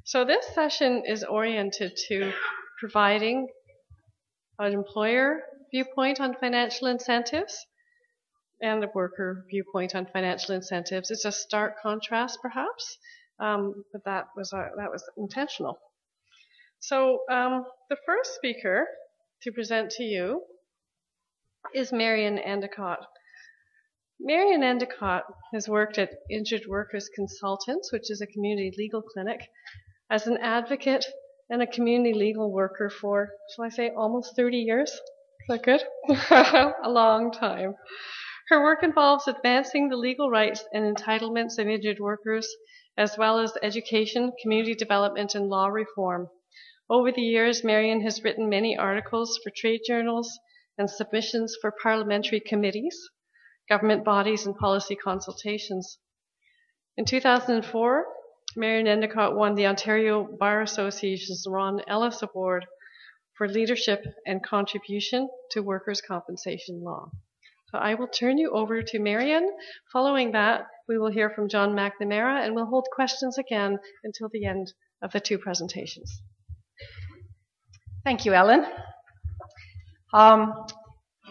So this session is oriented to providing an employer viewpoint on financial incentives and a worker viewpoint on financial incentives. It's a stark contrast, perhaps, but that was intentional. So the first speaker to present to you is Marion Endicott. Marion Endicott has worked at Injured Workers Consultants, which is a community legal clinic, as an advocate and a community legal worker for, shall I say, almost 30 years. Is that good? A long time. Her work involves advancing the legal rights and entitlements of injured workers, as well as education, community development, and law reform. Over the years, Marion has written many articles for trade journals and submissions for parliamentary committees, government bodies, and policy consultations. In 2004, Marion Endicott won the Ontario Bar Association's Ron Ellis Award for leadership and contribution to workers' compensation law. So I will turn you over to Marion. Following that, we will hear from John McNamara, and we'll hold questions again until the end of the two presentations. Thank you, Ellen.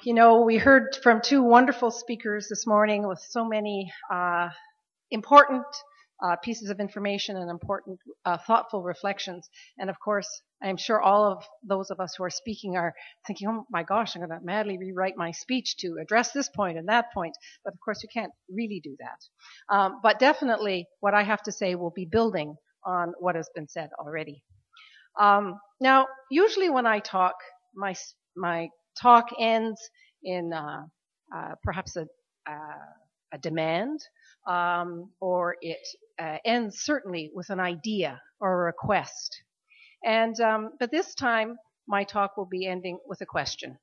We heard from two wonderful speakers this morning with so many important pieces of information and important thoughtful reflections. And of course, I'm sure all of those of us who are speaking are thinking, oh my gosh, I'm going to madly rewrite my speech to address this point and that point. But of course, you can't really do that. But definitely what I have to say will be building on what has been said already. Now, usually when I talk, my talk ends in perhaps a demand, or it ends certainly with an idea or a request. And but this time, my talk will be ending with a question.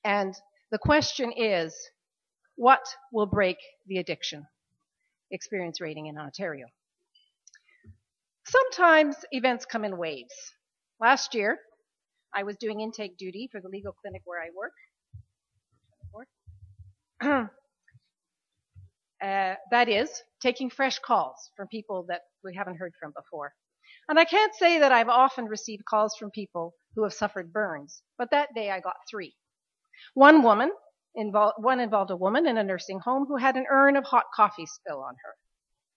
And the question is, what will break the addiction experience rating in Ontario? Sometimes events come in waves. Last year, I was doing intake duty for the legal clinic where I work. That is, taking fresh calls from people that we haven't heard from before. And I can't say that I've often received calls from people who have suffered burns, but that day I got 3. One involved a woman in a nursing home who had an urn of hot coffee spill on her.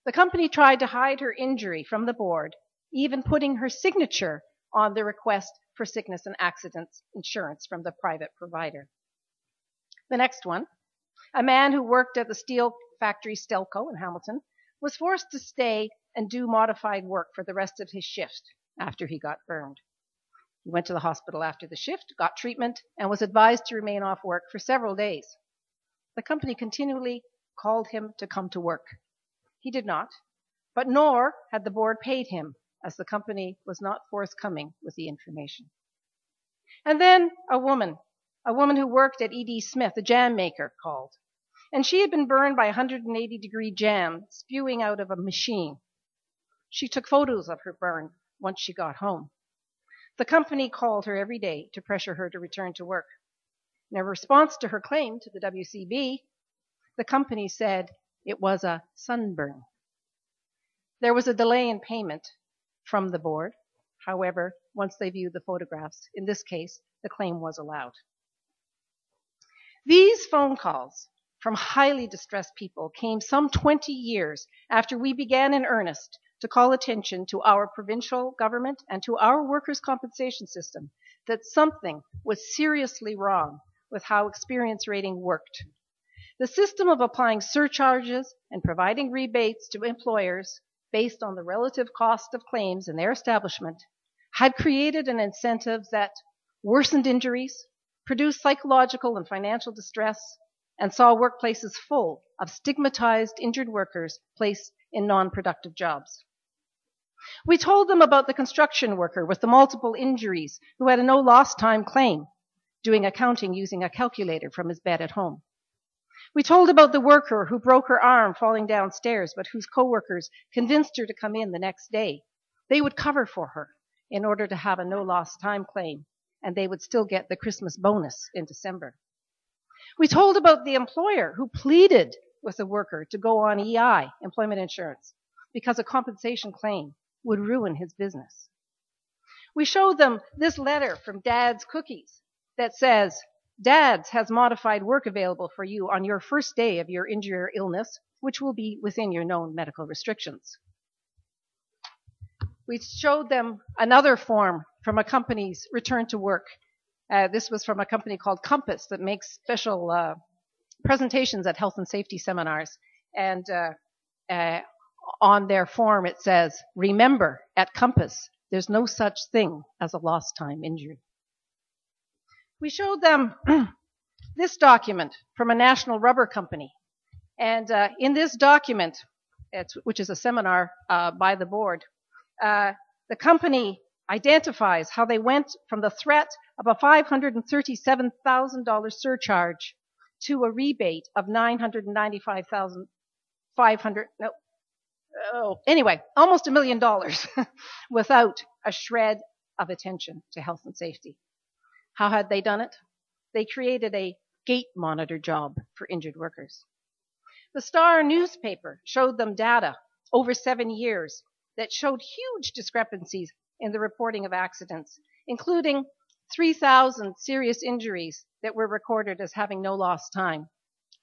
The company tried to hide her injury from the board, even putting her signature on the request for sickness and accidents insurance from the private provider. The next one, a man who worked at the steel factory Stelco in Hamilton, was forced to stay and do modified work for the rest of his shift after he got burned. He went to the hospital after the shift, got treatment, and was advised to remain off work for several days. The company continually called him to come to work. He did not, but nor had the board paid him, as the company was not forthcoming with the information. And then a woman who worked at E.D. Smith, a jam maker, called. And she had been burned by 180-degree jam spewing out of a machine. She took photos of her burn once she got home. The company called her every day to pressure her to return to work. In response to her claim to the WCB, the company said it was a sunburn. There was a delay in payment from the board. However, once they viewed the photographs, in this case, the claim was allowed. These phone calls from highly distressed people came some 20 years after we began in earnest to call attention to our provincial government and to our workers' compensation system that something was seriously wrong with how experience rating worked. The system of applying surcharges and providing rebates to employers based on the relative cost of claims in their establishment had created an incentive that worsened injuries, produced psychological and financial distress, and saw workplaces full of stigmatized injured workers placed in non-productive jobs. We told them about the construction worker with the multiple injuries who had a no loss time claim, doing accounting using a calculator from his bed at home. We told about the worker who broke her arm falling downstairs, but whose coworkers convinced her to come in the next day. They would cover for her in order to have a no loss time claim, and they would still get the Christmas bonus in December. We told about the employer who pleaded with the worker to go on EI, employment insurance, because a compensation claim would ruin his business. We showed them this letter from Dad's Cookies that says, Dad's has modified work available for you on your first day of your injury or illness, which will be within your known medical restrictions. We showed them another form from a company's return to work. This was from a company called Compass that makes special presentations at health and safety seminars. And on their form it says, remember, at Compass, there's no such thing as a lost time injury. We showed them this document from a national rubber company. And in this document, which is a seminar by the board, the company identifies how they went from the threat of a $537,000 surcharge to a rebate of $995,500. Anyway, almost $1 million without a shred of attention to health and safety. How had they done it? They created a gate monitor job for injured workers. The Star newspaper showed them data over 7 years that showed huge discrepancies in the reporting of accidents, including 3,000 serious injuries that were recorded as having no lost time.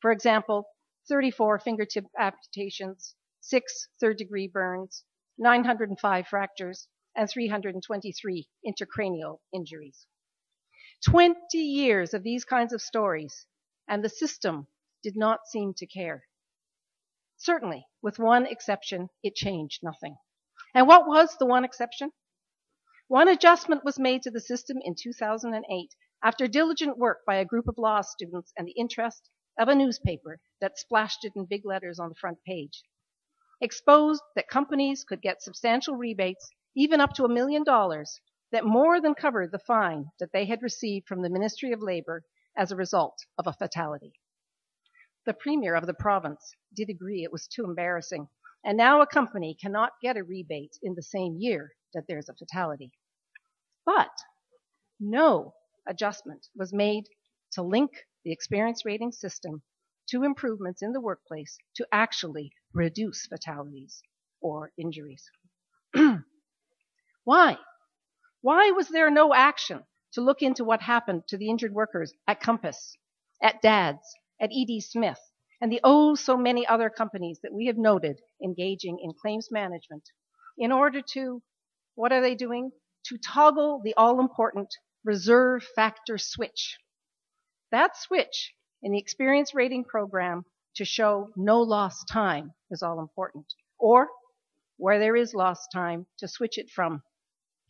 For example, 34 fingertip amputations, 6 third-degree burns, 905 fractures, and 323 intracranial injuries. 20 years of these kinds of stories, and the system did not seem to care. Certainly, with one exception, it changed nothing. And what was the one exception? One adjustment was made to the system in 2008 after diligent work by a group of law students and the interest of a newspaper that splashed it in big letters on the front page. Exposed that companies could get substantial rebates, even up to $1 million, that more than covered the fine that they had received from the Ministry of Labor as a result of a fatality. The Premier of the province did agree it was too embarrassing, and now a company cannot get a rebate in the same year that there's a fatality. But no adjustment was made to link the experience rating system to improvements in the workplace to actually reduce fatalities or injuries. Why? Why was there no action to look into what happened to the injured workers at Compass, at Dad's, at E.D. Smith, and the so many other companies that we have noted engaging in claims management in order to, what are they doing? To toggle the all-important reserve factor switch. That switch in the experience rating program to show no lost time is all important. Or, where there is lost time, to switch it from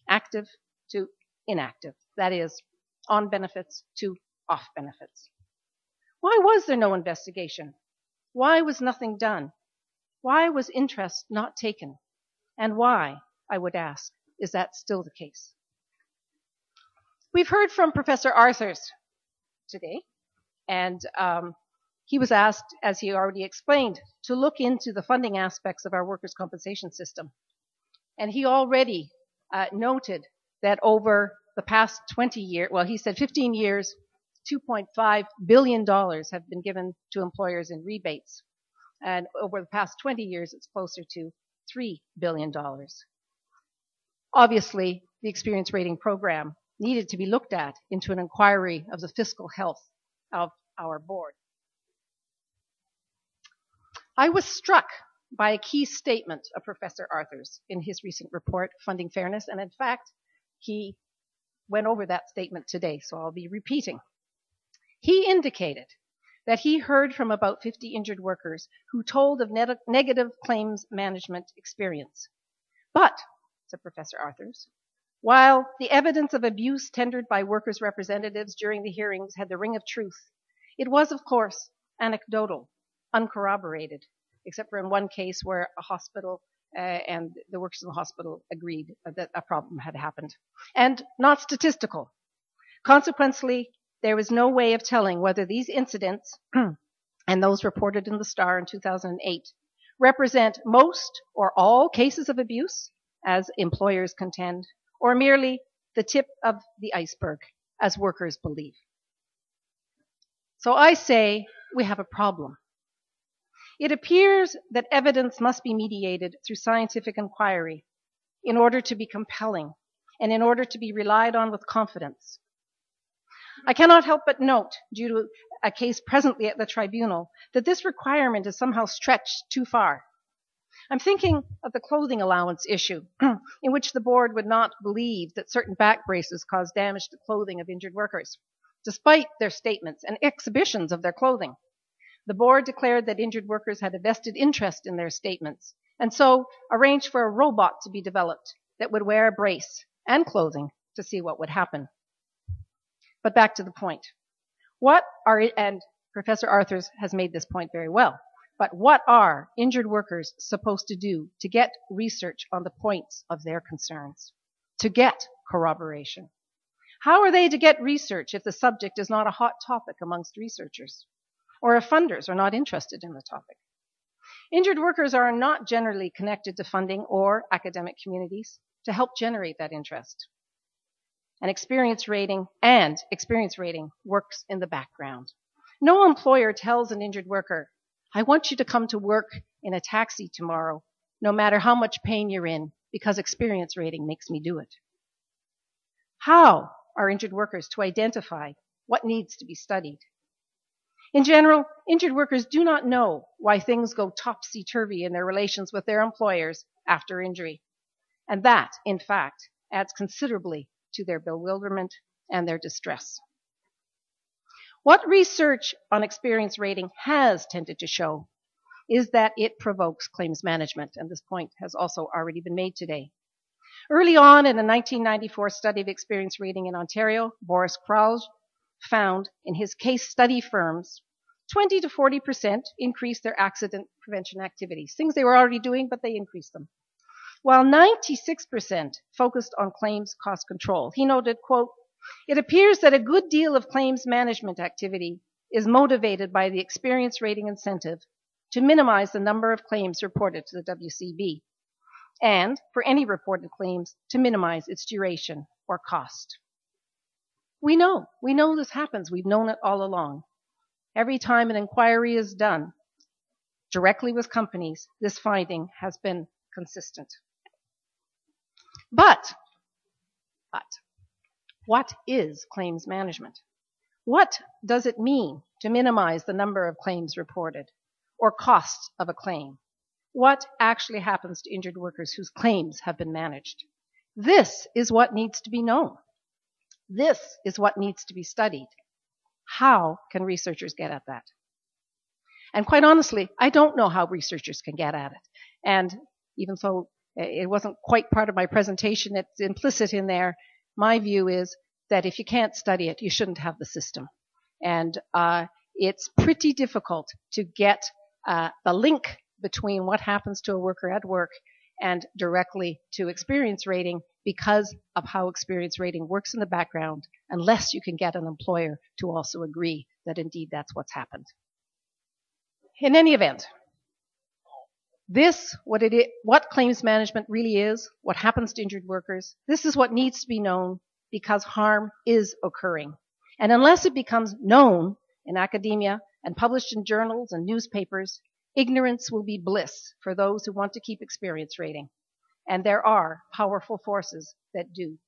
active to inactive. That is, on benefits to off benefits. Why was there no investigation? Why was nothing done? Why was interest not taken? And why, I would ask, is that still the case? We've heard from Professor Arthurs today, and he was asked, as he already explained, to look into the funding aspects of our workers' compensation system. And he already noted that over the past 20 years, well, he said 15 years, $2.5 billion have been given to employers in rebates. And over the past 20 years, it's closer to $3 billion. Obviously, the experience rating program needed to be looked at into an inquiry of the fiscal health of our board. I was struck by a key statement of Professor Arthurs in his recent report, Funding Fairness, and in fact, he went over that statement today, so I'll be repeating. He indicated that he heard from about 50 injured workers who told of negative claims management experience. But, said Professor Arthurs, while the evidence of abuse tendered by workers' representatives during the hearings had the ring of truth, it was, of course, anecdotal, uncorroborated, except for in one case where a hospital and the workers in the hospital agreed that a problem had happened, and not statistical. Consequently, there was no way of telling whether these incidents, and those reported in the Star in 2008, represent most or all cases of abuse, as employers contend, or merely the tip of the iceberg, as workers believe. So I say we have a problem. It appears that evidence must be mediated through scientific inquiry in order to be compelling and in order to be relied on with confidence. I cannot help but note, due to a case presently at the tribunal, that this requirement is somehow stretched too far. I'm thinking of the clothing allowance issue, in which the board would not believe that certain back braces cause damage to clothing of injured workers, despite their statements and exhibitions of their clothing. The board declared that injured workers had a vested interest in their statements, and so arranged for a robot to be developed that would wear a brace and clothing to see what would happen. But back to the point. And Professor Arthurs has made this point very well, but what are injured workers supposed to do to get research on the points of their concerns, to get corroboration? How are they to get research if the subject is not a hot topic amongst researchers, or if funders are not interested in the topic? Injured workers are not generally connected to funding or academic communities to help generate that interest. And experience rating works in the background. No employer tells an injured worker, I want you to come to work in a taxi tomorrow, no matter how much pain you're in, because experience rating makes me do it. How are injured workers to identify what needs to be studied? In general, injured workers do not know why things go topsy-turvy in their relations with their employers after injury. And that, in fact, adds considerably to their bewilderment and their distress. What research on experience rating has tended to show is that it provokes claims management, and this point has also already been made today. Early on in a 1994 study of experience rating in Ontario, Boris Krauge found in his case study firms 20 to 40% increased their accident prevention activities, things they were already doing, but they increased them, while 96% focused on claims cost control. He noted, quote, it appears that a good deal of claims management activity is motivated by the experience rating incentive to minimize the number of claims reported to the WCB, and for any reported claims to minimize its duration or cost. We know this happens. We've known it all along. Every time an inquiry is done directly with companies, this finding has been consistent. But what is claims management? What does it mean to minimize the number of claims reported or costs of a claim? What actually happens to injured workers whose claims have been managed? This is what needs to be known. This is what needs to be studied. How can researchers get at that? And quite honestly, I don't know how researchers can get at it. And even though it wasn't quite part of my presentation, it's implicit in there, my view is that if you can't study it, you shouldn't have the system. And it's pretty difficult to get the link between what happens to a worker at work and directly to experience rating because of how experience rating works in the background, unless you can get an employer to also agree that indeed that's what's happened. In any event, what claims management really is, what happens to injured workers, this is what needs to be known because harm is occurring. And unless it becomes known in academia and published in journals and newspapers, ignorance will be bliss for those who want to keep experience rating. And there are powerful forces that do.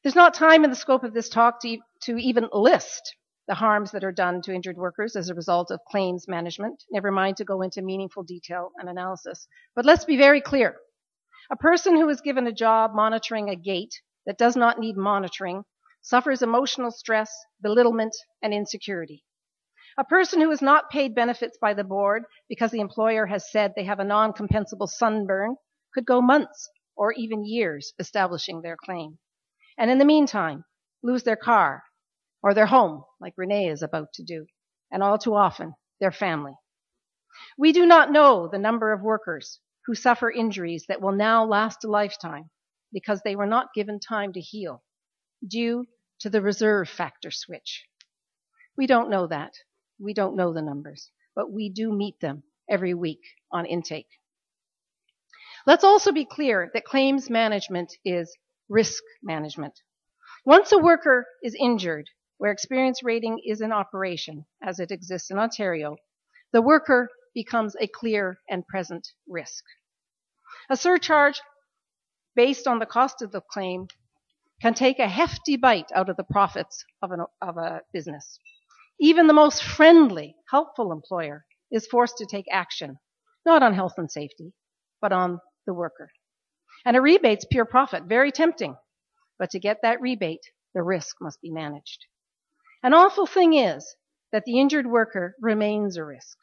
There's not time in the scope of this talk to even list the harms that are done to injured workers as a result of claims management, never mind to go into meaningful detail and analysis. But let's be very clear. A person who is given a job monitoring a gate that does not need monitoring suffers emotional stress, belittlement, and insecurity. A person who is not paid benefits by the board because the employer has said they have a non-compensable sunburn could go months or even years establishing their claim. And in the meantime, lose their car or their home, like Renee is about to do, and all too often, their family. We do not know the number of workers who suffer injuries that will now last a lifetime because they were not given time to heal due to the reserve factor switch. We don't know that. We don't know the numbers, but we do meet them every week on intake. Let's also be clear that claims management is risk management. Once a worker is injured, where experience rating is in operation, as it exists in Ontario, the worker becomes a clear and present risk. A surcharge based on the cost of the claim can take a hefty bite out of the profits of a business. Even the most friendly, helpful employer is forced to take action, not on health and safety, but on the worker. And a rebate's pure profit, very tempting. But to get that rebate, the risk must be managed. An awful thing is that the injured worker remains a risk,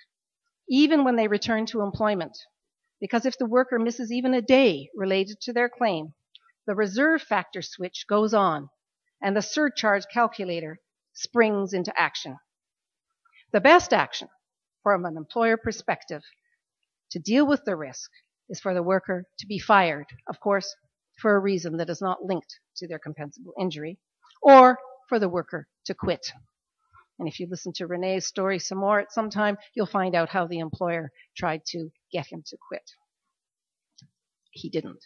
even when they return to employment. Because if the worker misses even a day related to their claim, the reserve factor switch goes on and the surcharge calculator springs into action. The best action from an employer perspective to deal with the risk is for the worker to be fired, of course, for a reason that is not linked to their compensable injury, or for the worker to quit. And if you listen to Renee's story some more at some time, you'll find out how the employer tried to get him to quit. He didn't.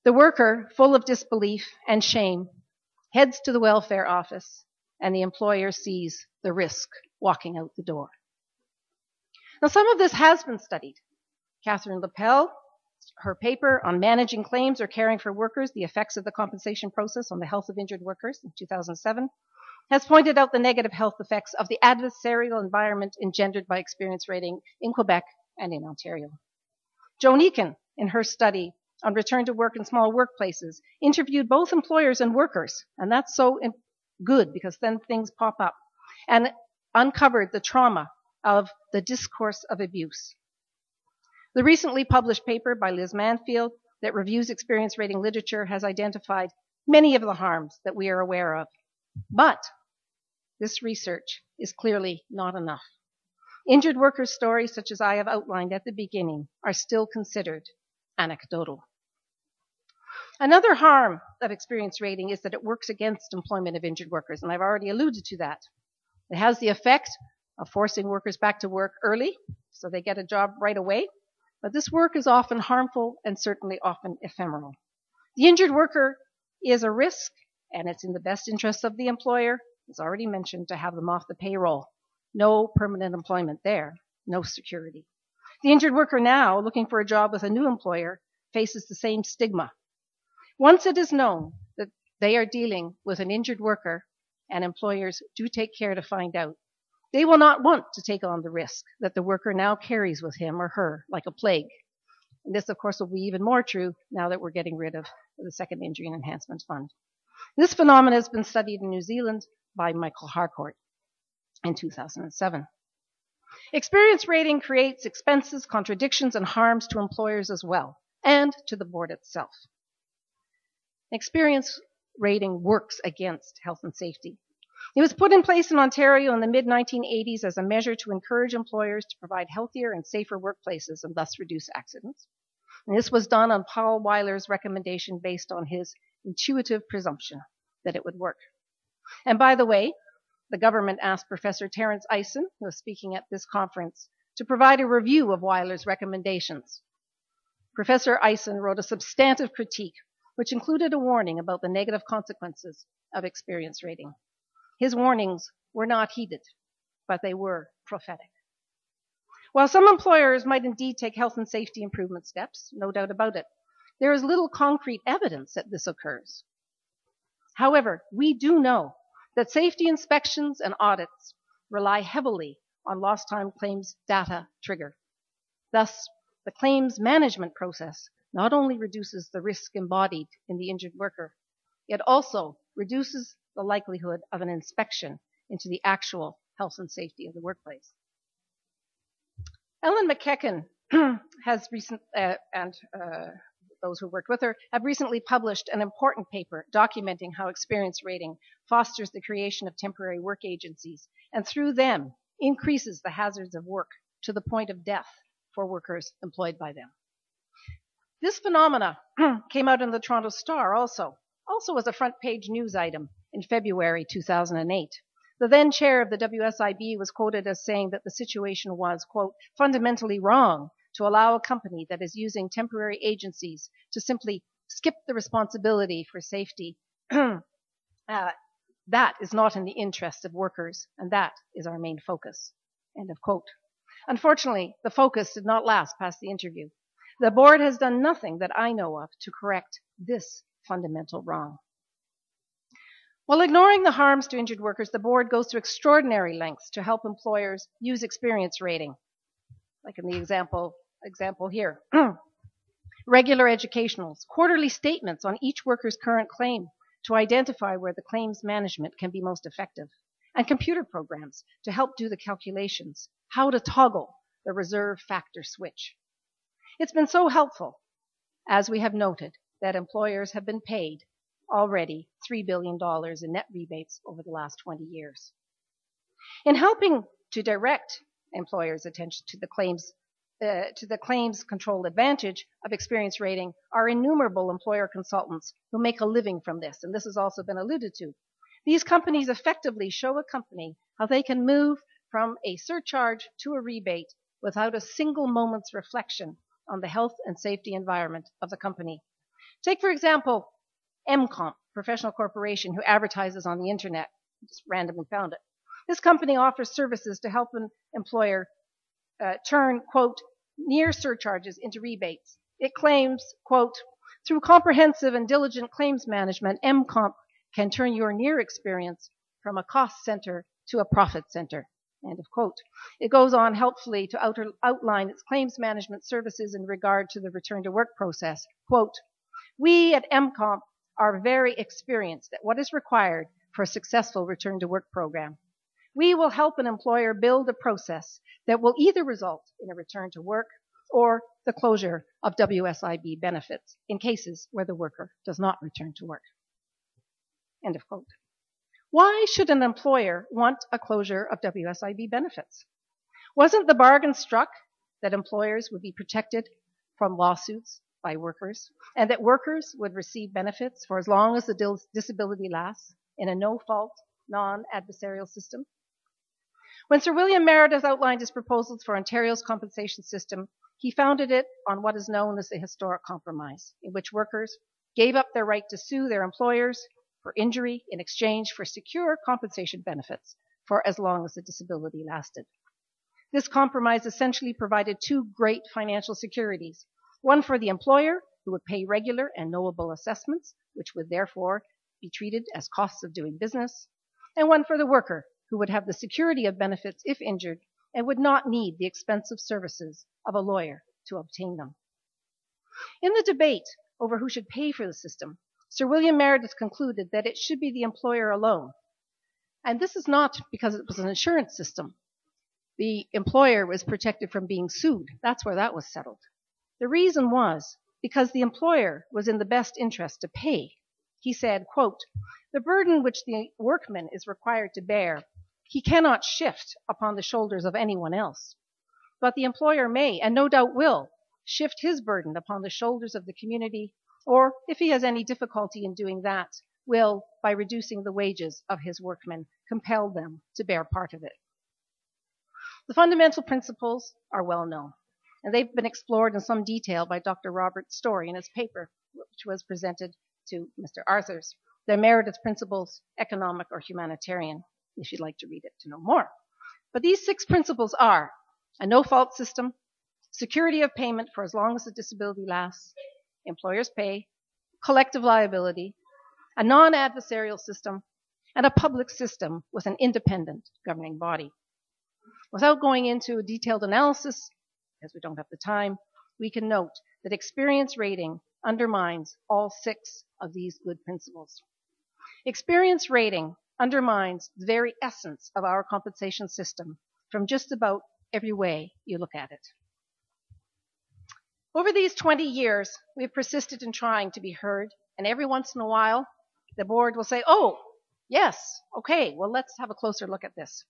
The worker, full of disbelief and shame, heads to the welfare office, and the employer sees the risk walking out the door. Now, some of this has been studied. Catherine Lapel, her paper on managing claims or caring for workers, the effects of the compensation process on the health of injured workers in 2007, has pointed out the negative health effects of the adversarial environment engendered by experience rating in Quebec and in Ontario. Joan Eakin, in her study on return to work in small workplaces, interviewed both employers and workers, and that's so good because then things pop up, and uncovered the trauma of the discourse of abuse. The recently published paper by Liz Manfield that reviews experience rating literature has identified many of the harms that we are aware of. But this research is clearly not enough. Injured workers' stories, such as I have outlined at the beginning, are still considered anecdotal. Another harm of experience rating is that it works against employment of injured workers, and I've already alluded to that. It has the effect of forcing workers back to work early, so they get a job right away. But this work is often harmful and certainly often ephemeral. The injured worker is a risk, and it's in the best interest of the employer, as already mentioned, to have them off the payroll. No permanent employment there, no security. The injured worker now, looking for a job with a new employer, faces the same stigma. Once it is known that they are dealing with an injured worker, and employers do take care to find out, they will not want to take on the risk that the worker now carries with him or her like a plague. And this, of course, will be even more true now that we're getting rid of the Second Injury and Enhancement Fund. This phenomenon has been studied in New Zealand by Michael Harcourt in 2007. Experience rating creates expenses, contradictions, and harms to employers as well, and to the board itself. Experience rating works against health and safety. It was put in place in Ontario in the mid-1980s as a measure to encourage employers to provide healthier and safer workplaces and thus reduce accidents. And this was done on Paul Weiler's recommendation based on his intuitive presumption that it would work. And by the way, the government asked Professor Terence Eisen, who was speaking at this conference, to provide a review of Weiler's recommendations. Professor Eisen wrote a substantive critique, which included a warning about the negative consequences of experience rating. His warnings were not heeded, but they were prophetic. While some employers might indeed take health and safety improvement steps, no doubt about it, there is little concrete evidence that this occurs. However, we do know that safety inspections and audits rely heavily on lost time claims data trigger. Thus, the claims management process not only reduces the risk embodied in the injured worker, it also reduces the likelihood of an inspection into the actual health and safety of the workplace. Ellen McKechnie has those who worked with her have recently published an important paper documenting how experience rating fosters the creation of temporary work agencies and through them increases the hazards of work to the point of death for workers employed by them. This phenomena came out in the Toronto Star also as a front page news item in February 2008. The then chair of the WSIB was quoted as saying that the situation was, quote, fundamentally wrong to allow a company that is using temporary agencies to simply skip the responsibility for safety. That is not in the interest of workers, and that is our main focus, end of quote. Unfortunately, the focus did not last past the interview. The board has done nothing that I know of to correct this fundamental wrong. While ignoring the harms to injured workers, the board goes to extraordinary lengths to help employers use experience rating, like in the example here. Regular educationals, quarterly statements on each worker's current claim to identify where the claims management can be most effective, and computer programs to help do the calculations, how to toggle the reserve factor switch. It's been so helpful, as we have noted, that employers have been paid already $3 billion in net rebates over the last 20 years. In helping to direct employers' attention to the claims control advantage of experience rating are innumerable employer consultants who make a living from this, and this has also been alluded to. These companies effectively show a company how they can move from a surcharge to a rebate without a single moment's reflection on the health and safety environment of the company. Take, for example, MComp, professional corporation who advertises on the internet. Just randomly found it. This company offers services to help an employer turn, quote, near surcharges into rebates. It claims, quote, through comprehensive and diligent claims management, MComp can turn your near experience from a cost center to a profit center, end of quote. It goes on helpfully to outline its claims management services in regard to the return to work process. Quote, we at MComp are very experienced at what is required for a successful return to work program. We will help an employer build a process that will either result in a return to work or the closure of WSIB benefits in cases where the worker does not return to work. End of quote. Why should an employer want a closure of WSIB benefits? Wasn't the bargain struck that employers would be protected from lawsuits by workers and that workers would receive benefits for as long as the disability lasts in a no-fault, non-adversarial system? When Sir William Meredith outlined his proposals for Ontario's compensation system, he founded it on what is known as the historic compromise, in which workers gave up their right to sue their employers for injury in exchange for secure compensation benefits for as long as the disability lasted. This compromise essentially provided two great financial securities, one for the employer, who would pay regular and knowable assessments, which would therefore be treated as costs of doing business, and one for the worker, who would have the security of benefits if injured and would not need the expensive services of a lawyer to obtain them. In the debate over who should pay for the system, Sir William Meredith concluded that it should be the employer alone. And this is not because it was an insurance system. The employer was protected from being sued. That's where that was settled. The reason was because the employer was in the best interest to pay. He said, quote, the burden which the workman is required to bear, he cannot shift upon the shoulders of anyone else. But the employer may, and no doubt will, shift his burden upon the shoulders of the community, or if he has any difficulty in doing that, will, by reducing the wages of his workmen, compel them to bear part of it. The fundamental principles are well known, and they've been explored in some detail by Dr. Robert Story in his paper, which was presented to Mr. Arthurs, The Meredith Principles, Economic or Humanitarian, if you'd like to read it to know more. But these 6 principles are a no-fault system, security of payment for as long as the disability lasts, employers pay, collective liability, a non-adversarial system, and a public system with an independent governing body. Without going into a detailed analysis, because we don't have the time, we can note that experience rating undermines all 6 of these good principles. Experience rating undermines the very essence of our compensation system from just about every way you look at it. Over these 20 years, we've persisted in trying to be heard, and every once in a while, the board will say, oh, yes, okay, well, let's have a closer look at this.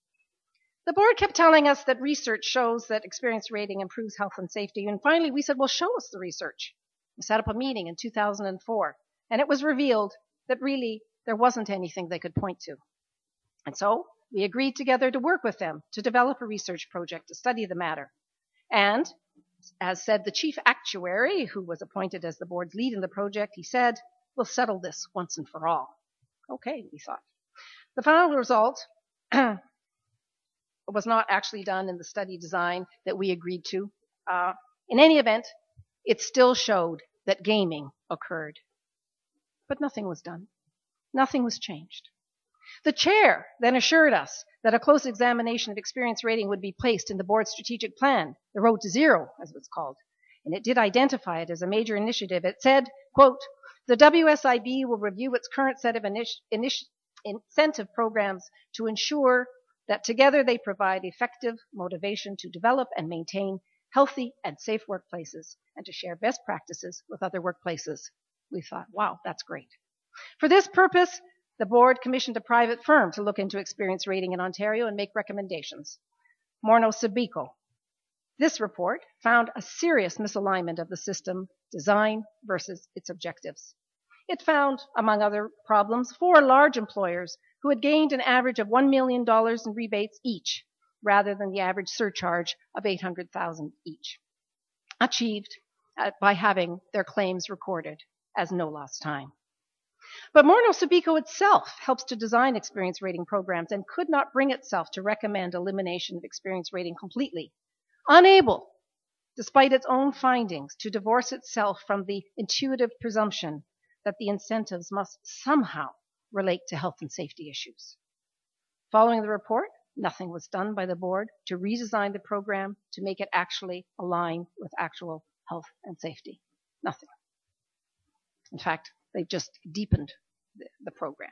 The board kept telling us that research shows that experience rating improves health and safety, and finally we said, well, show us the research. We set up a meeting in 2004, and it was revealed that really there wasn't anything they could point to. And so we agreed together to work with them to develop a research project to study the matter. And as said the chief actuary, who was appointed as the board's lead in the project, he said, we'll settle this once and for all. Okay, we thought. The final result was not actually done in the study design that we agreed to. In any event, it still showed that gaming occurred. But nothing was done. Nothing was changed. The chair then assured us that a close examination of experience rating would be placed in the board's strategic plan, the Road to Zero, as it was called. And it did identify it as a major initiative. It said, quote, the WSIB will review its current set of incentive programs to ensure that together they provide effective motivation to develop and maintain healthy and safe workplaces and to share best practices with other workplaces. We thought, wow, that's great. For this purpose, the board commissioned a private firm to look into experience rating in Ontario and make recommendations. Morneau Sabico. This report found a serious misalignment of the system design versus its objectives. It found, among other problems, 4 large employers who had gained an average of $1 million in rebates each, rather than the average surcharge of $800,000 each, achieved by having their claims recorded as no lost time. But Morneau Sabico itself helps to design experience rating programs and could not bring itself to recommend elimination of experience rating completely, unable, despite its own findings, to divorce itself from the intuitive presumption that the incentives must somehow relate to health and safety issues. Following the report, nothing was done by the board to redesign the program to make it actually align with actual health and safety. Nothing. In fact, they've just deepened the program.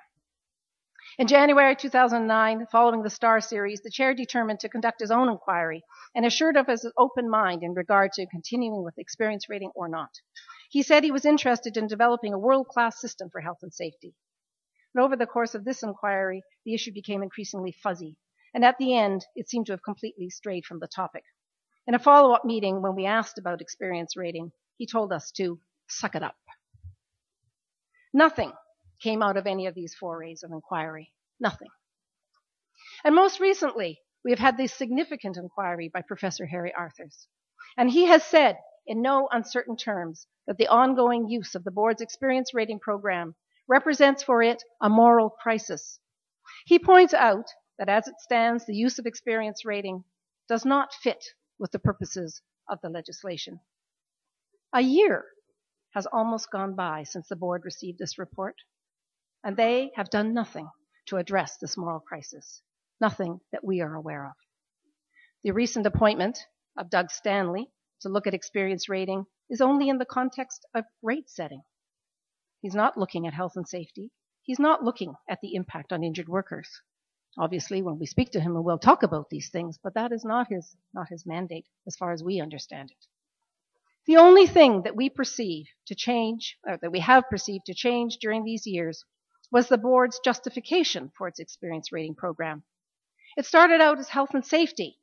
In January 2009, following the STAR series, the chair determined to conduct his own inquiry and assured of his open mind in regard to continuing with experience rating or not. He said he was interested in developing a world-class system for health and safety. But over the course of this inquiry, the issue became increasingly fuzzy, and at the end, it seemed to have completely strayed from the topic. In a follow-up meeting, when we asked about experience rating, he told us to suck it up. Nothing came out of any of these forays of inquiry. Nothing. And most recently, we have had this significant inquiry by Professor Harry Arthurs. And he has said, in no uncertain terms, that the ongoing use of the board's experience rating program represents for it a moral crisis. He points out that as it stands, the use of experience rating does not fit with the purposes of the legislation. A year has almost gone by since the board received this report, and they have done nothing to address this moral crisis, nothing that we are aware of. The recent appointment of Doug Stanley to look at experience rating is only in the context of rate setting. He's not looking at health and safety. He's not looking at the impact on injured workers. Obviously, when we speak to him, we'll talk about these things, but that is not his mandate as far as we understand it. The only thing that we perceive to change, or that we have perceived to change during these years, was the board's justification for its experience rating program. It started out as health and safety.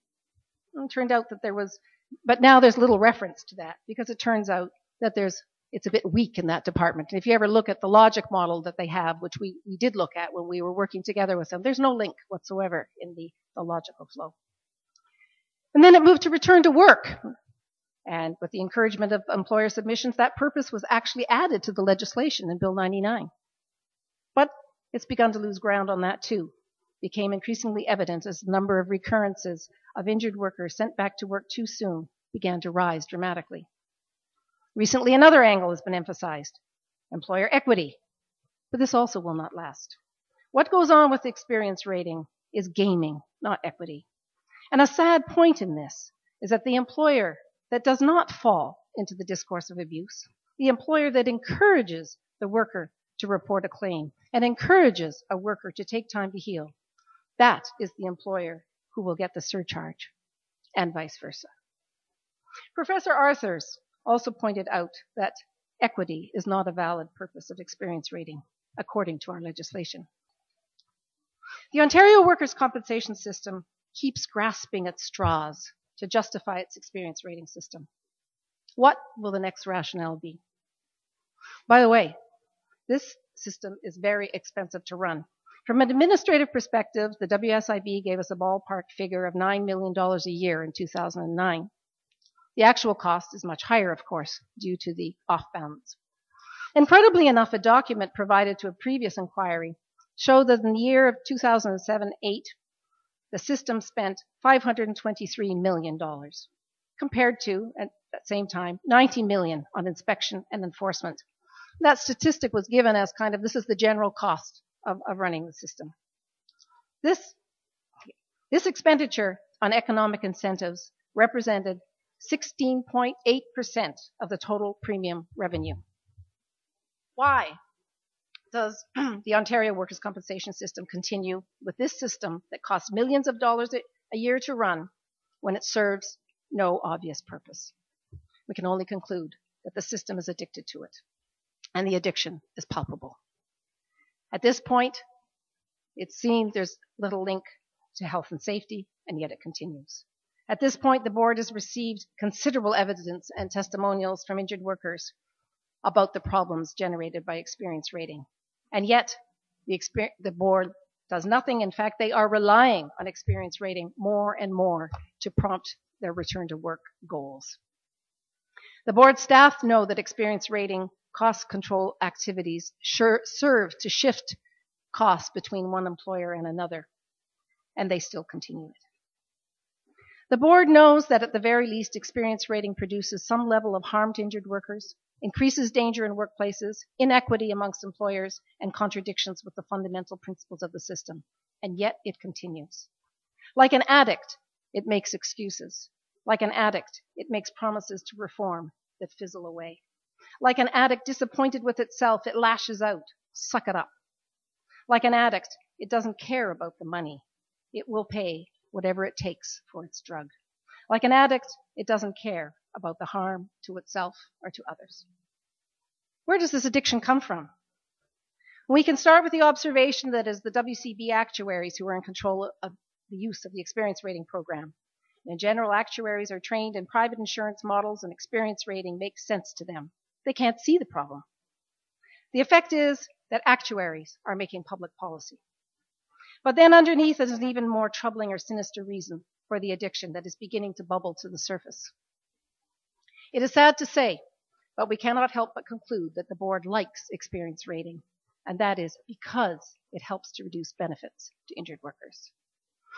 It turned out that there was, but now there's little reference to that because it turns out that it's a bit weak in that department. And if you ever look at the logic model that they have, which we did look at when we were working together with them, there's no link whatsoever in the logical flow. And then it moved to return to work. And with the encouragement of employer submissions, that purpose was actually added to the legislation in Bill 99. But it's begun to lose ground on that too. It became increasingly evident as the number of recurrences of injured workers sent back to work too soon began to rise dramatically. Recently, another angle has been emphasized, employer equity. But this also will not last. What goes on with the experience rating is gaming, not equity. And a sad point in this is that the employer that does not fall into the discourse of abuse, the employer that encourages the worker to report a claim and encourages a worker to take time to heal, that is the employer who will get the surcharge, and vice versa. Professor Arthurs also pointed out that equity is not a valid purpose of experience rating, according to our legislation. The Ontario Workers' Compensation System keeps grasping at straws to justify its experience rating system. What will the next rationale be? By the way, this system is very expensive to run. From an administrative perspective, the WSIB gave us a ballpark figure of $9 million a year in 2009. The actual cost is much higher, of course, due to the off-balance. Incredibly enough, a document provided to a previous inquiry showed that in the year of 2007-8, the system spent $523 million, compared to that same time, 90 million on inspection and enforcement. That statistic was given as kind of, this is the general cost of running the system. This expenditure on economic incentives represented 16.8% of the total premium revenue. Why does the Ontario Workers' Compensation System continue with this system that costs millions of dollars a year to run when it serves no obvious purpose? We can only conclude that the system is addicted to it, and the addiction is palpable. At this point, it seems there's little link to health and safety, and yet it continues. At this point, the board has received considerable evidence and testimonials from injured workers about the problems generated by experience rating. And yet, the board does nothing. In fact, they are relying on experience rating more and more to prompt their return to work goals. The board staff know that experience rating cost control activities serve to shift costs between one employer and another, and they still continue it. The board knows that at the very least, experience rating produces some level of harm to injured workers, increases danger in workplaces, inequity amongst employers, and contradictions with the fundamental principles of the system. And yet it continues. Like an addict, it makes excuses. Like an addict, it makes promises to reform that fizzle away. Like an addict disappointed with itself, it lashes out. Suck it up. Like an addict, it doesn't care about the money. It will pay whatever it takes for its drug. Like an addict, it doesn't care about the harm to itself or to others. Where does this addiction come from? We can start with the observation that as the WCB actuaries who are in control of the use of the experience rating program. In general, actuaries are trained in private insurance models, and experience rating makes sense to them. They can't see the problem. The effect is that actuaries are making public policy. But then underneath is an even more troubling or sinister reason for the addiction that is beginning to bubble to the surface. It is sad to say, but we cannot help but conclude that the board likes experience rating, and that is because it helps to reduce benefits to injured workers.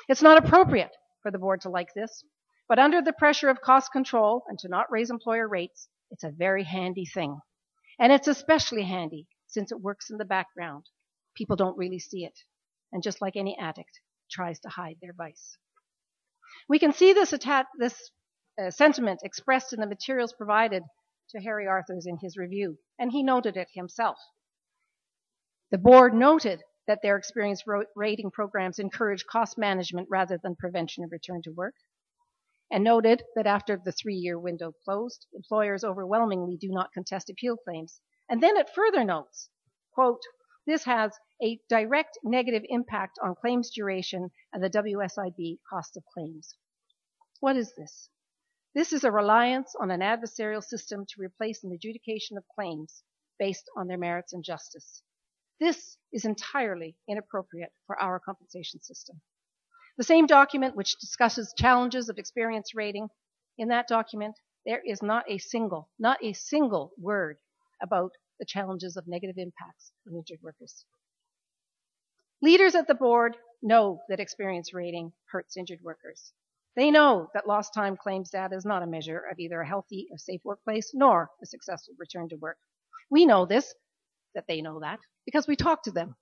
It's not appropriate for the board to like this, but under the pressure of cost control and to not raise employer rates, it's a very handy thing. And it's especially handy since it works in the background. People don't really see it. And just like any addict, tries to hide their vice. We can see this sentiment expressed in the materials provided to Harry Arthurs in his review, and he noted it himself. The board noted that their experience rating programs encourage cost management rather than prevention of return to work, and noted that after the 3-year window closed, employers overwhelmingly do not contest appeal claims. And then it further notes, quote, this has a direct negative impact on claims duration and the WSIB cost of claims. What is this? This is a reliance on an adversarial system to replace an adjudication of claims based on their merits and justice. This is entirely inappropriate for our compensation system. The same document which discusses challenges of experience rating, in that document, there is not a single word about the challenges of negative impacts on injured workers. Leaders at the board know that experience rating hurts injured workers. They know that lost time claims data is not a measure of either a healthy or safe workplace nor a successful return to work. We know this, that they know that, because we talk to them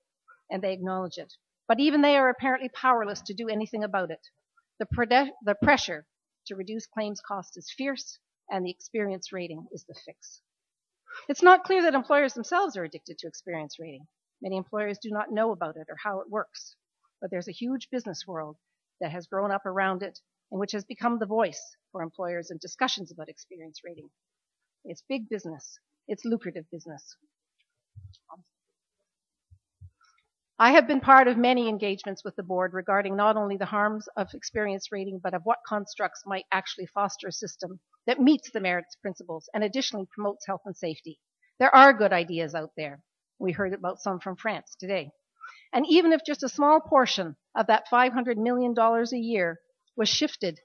and they acknowledge it. But even they are apparently powerless to do anything about it. The pressure to reduce claims cost is fierce, and the experience rating is the fix. It's not clear that employers themselves are addicted to experience rating. Many employers do not know about it or how it works. But there's a huge business world that has grown up around it and which has become the voice for employers in discussions about experience rating. It's big business. It's lucrative business. I have been part of many engagements with the board regarding not only the harms of experience rating, but of what constructs might actually foster a system that meets the merits principles and additionally promotes health and safety. There are good ideas out there. We heard about some from France today. And even if just a small portion of that $500 million a year was shifted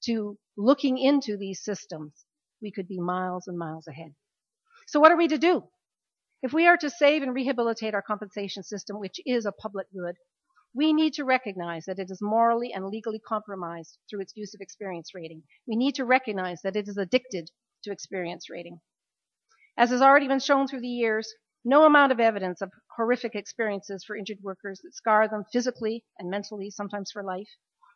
to looking into these systems, we could be miles and miles ahead. So what are we to do? If we are to save and rehabilitate our compensation system, which is a public good, we need to recognize that it is morally and legally compromised through its use of experience rating. We need to recognize that it is addicted to experience rating. As has already been shown through the years, no amount of evidence of horrific experiences for injured workers that scar them physically and mentally, sometimes for life,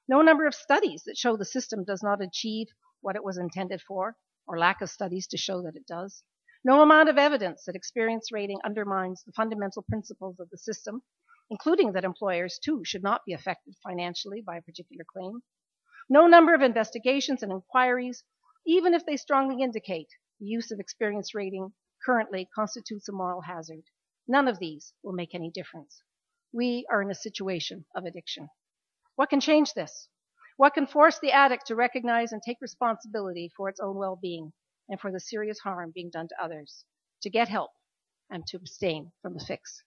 no number of studies that show the system does not achieve what it was intended for, or lack of studies to show that it does, no amount of evidence that experience rating undermines the fundamental principles of the system, including that employers too should not be affected financially by a particular claim, no number of investigations and inquiries, even if they strongly indicate the use of experience rating currently constitutes a moral hazard. None of these will make any difference. We are in a situation of addiction. What can change this? What can force the addict to recognize and take responsibility for its own well-being and for the serious harm being done to others, to get help and to abstain from the fix?